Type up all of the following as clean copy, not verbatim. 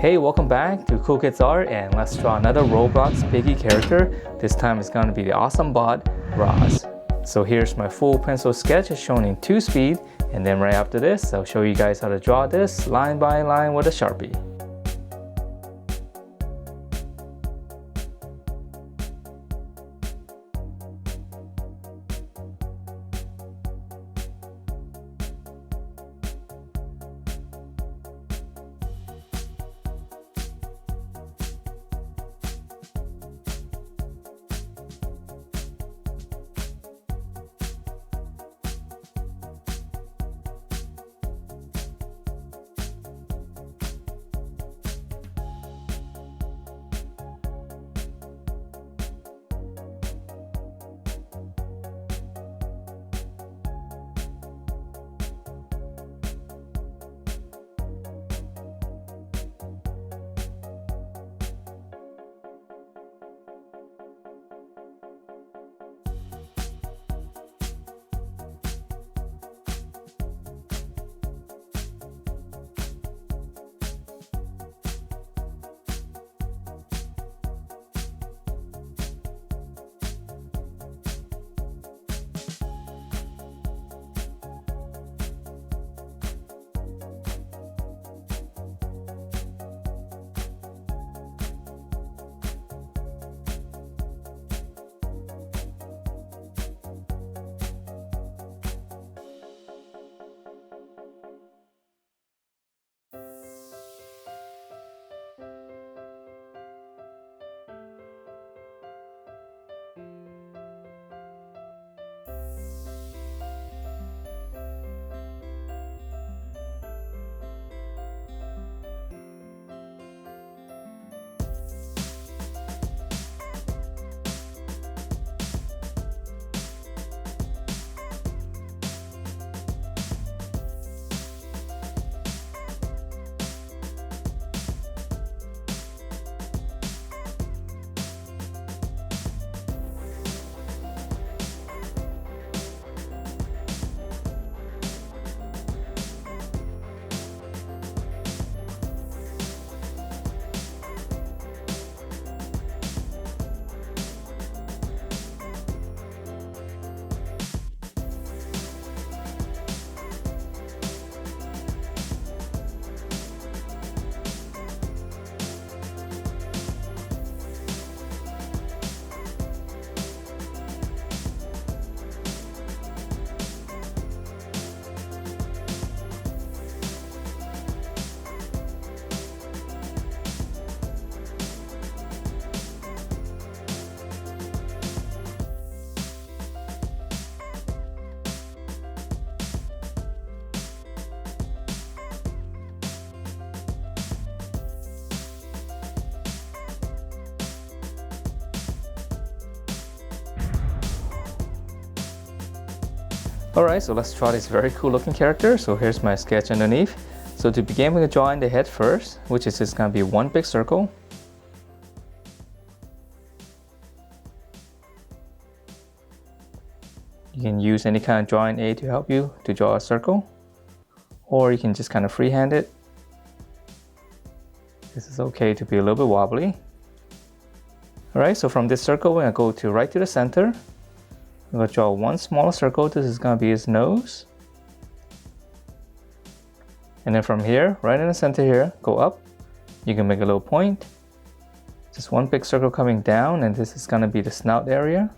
Hey, welcome back to Cool Kids Art, and let's draw another Roblox Piggy character. This time it's going to be the awesome bot, Raze. So here's my full pencil sketch shown in 2 speed, and then right after this, I'll show you guys how to draw this line by line with a sharpie. Alright, so let's draw this very cool looking character. So here's my sketch underneath. So to begin, we're going to draw in the head first, which is just going to be one big circle. You can use any kind of drawing aid to help you to draw a circle, or you can just kind of freehand it. This is okay to be a little bit wobbly. Alright, so from this circle, we're going to go to right to the center. I'm going to draw one small circle. This is going to be his nose. And then from here, right in the center here, go up. You can make a little point. Just one big circle coming down, and this is going to be the snout area.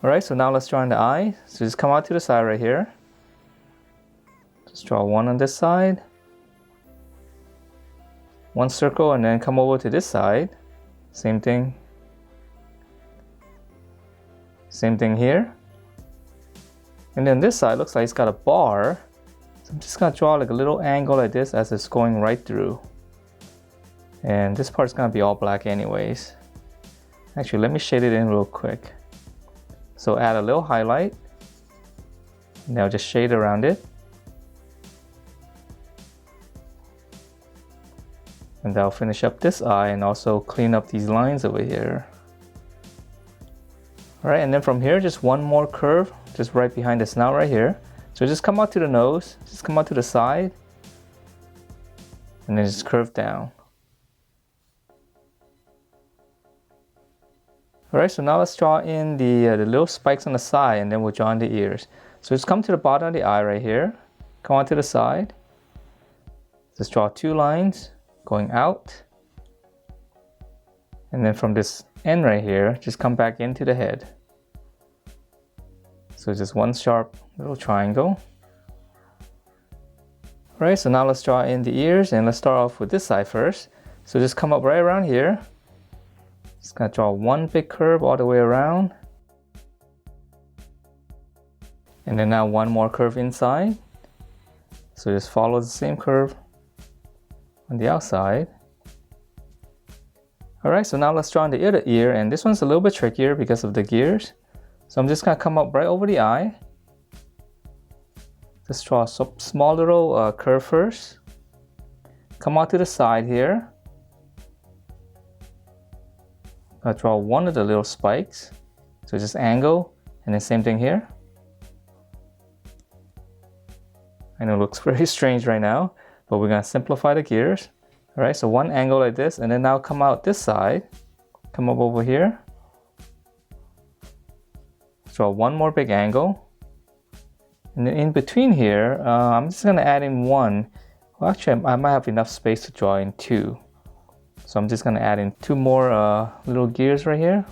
Alright, so now let's draw in the eye. So just come out to the side right here. Just draw one on this side. One circle, and then come over to this side. Same thing. Same thing here. And then this side looks like it's got a bar. So I'm just gonna draw like a little angle like this as it's going right through. And this part's gonna be all black anyways. Actually, let me shade it in real quick. So add a little highlight. Now just shade around it. And that'll finish up this eye and also clean up these lines over here. All right, and then from here, just one more curve, just right behind the snout right here. So just come out to the nose, just come out to the side, and then just curve down. Alright, so now let's draw in the little spikes on the side, and then we'll draw in the ears. So just come to the bottom of the eye right here, come out to the side, just draw 2 lines going out, and then from this end right here, just come back into the head. So just one sharp little triangle. Alright, so now let's draw in the ears, and let's start off with this side first. So just come up right around here. Just gonna draw one big curve all the way around. And then now one more curve inside. So just follow the same curve on the outside. Alright, so now let's draw in the other ear, and this one's a little bit trickier because of the gears. So I'm just gonna come up right over the eye. Just draw a small little curve first. Come out to the side here. I'll draw one of the little spikes. So just angle, and then same thing here. I know it looks very strange right now, but we're gonna simplify the gears. Alright, so one angle like this, and then now come out this side. Come up over here. Draw one more big angle. And then in between here, I'm just gonna add in one. Well, actually, I might have enough space to draw in 2. So I'm just gonna add in 2 more little gears right here.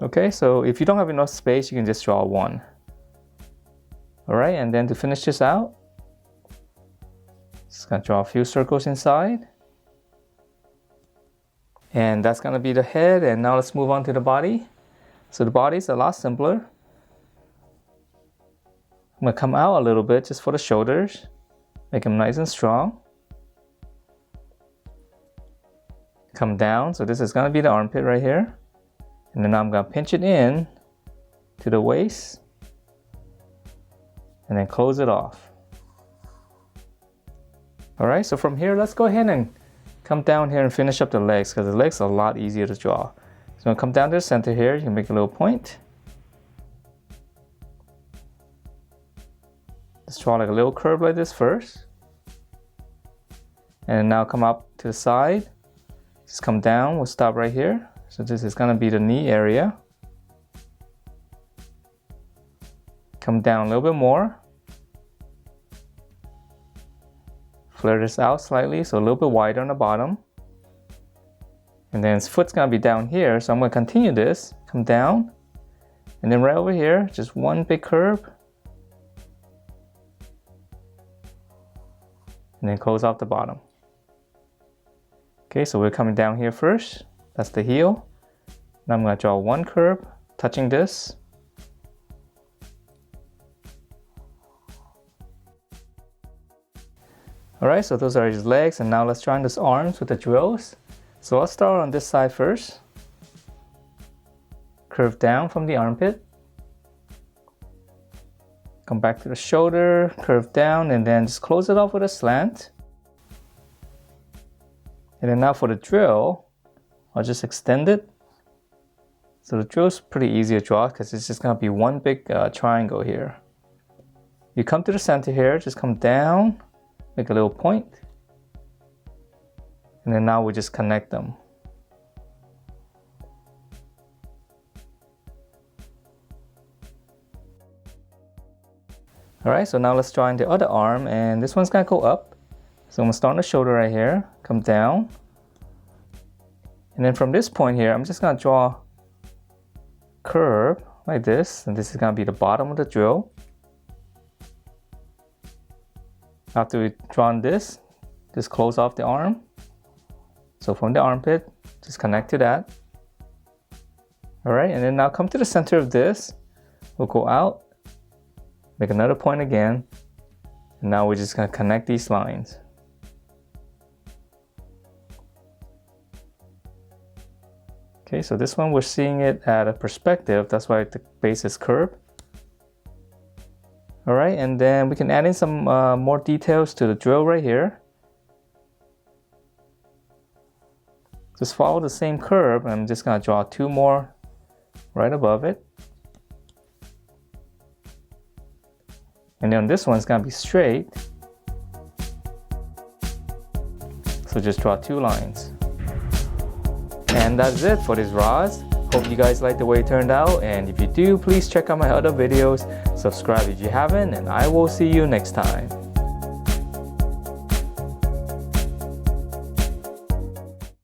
Okay, so if you don't have enough space, you can just draw 1. Alright, and then to finish this out, just gonna draw a few circles inside. And that's gonna be the head, and now let's move on to the body. So the body's a lot simpler. I'm gonna come out a little bit just for the shoulders. Make them nice and strong. Come down, so this is gonna be the armpit right here. And then I'm gonna pinch it in to the waist. And then close it off. Alright, so from here, let's go ahead and come down here and finish up the legs, because the legs are a lot easier to draw. So I'm gonna come down to the center here, you can make a little point. Let's draw like a little curve like this first. And now come up to the side. Just come down, we'll stop right here. So this is gonna be the knee area. Come down a little bit more. Flare this out slightly, so a little bit wider on the bottom. And then his foot's gonna be down here, so I'm gonna continue this, come down. And then right over here, just one big curve. And then close off the bottom. Okay, so we're coming down here first. That's the heel. Now I'm gonna draw one curve, touching this. Alright, so those are his legs, and now let's draw in his arms with the drills. So I'll start on this side first. Curve down from the armpit. Come back to the shoulder, curve down, and then just close it off with a slant. And then now for the drill, I'll just extend it. So the drill is pretty easy to draw because it's just gonna be one big triangle here. You come to the center here, just come down. Make a little point, and then now we just connect them. Alright, so now let's draw in the other arm, and this one's gonna go up. So I'm gonna start on the shoulder right here, come down. And then from this point here, I'm just gonna draw a curve like this, and this is gonna be the bottom of the drill. After we've drawn this, just close off the arm. So from the armpit, just connect to that. Alright, and then now come to the center of this. We'll go out, make another point again, and now we're just gonna connect these lines. Okay, so this one we're seeing it at a perspective, that's why the base is curved. Alright, and then we can add in some more details to the drill right here. Just follow the same curve, and I'm just gonna draw 2 more right above it. And then this one's gonna be straight. So just draw 2 lines. And that's it for this Raze. Hope you guys like the way it turned out, and if you do, please check out my other videos, subscribe if you haven't, and I will see you next time.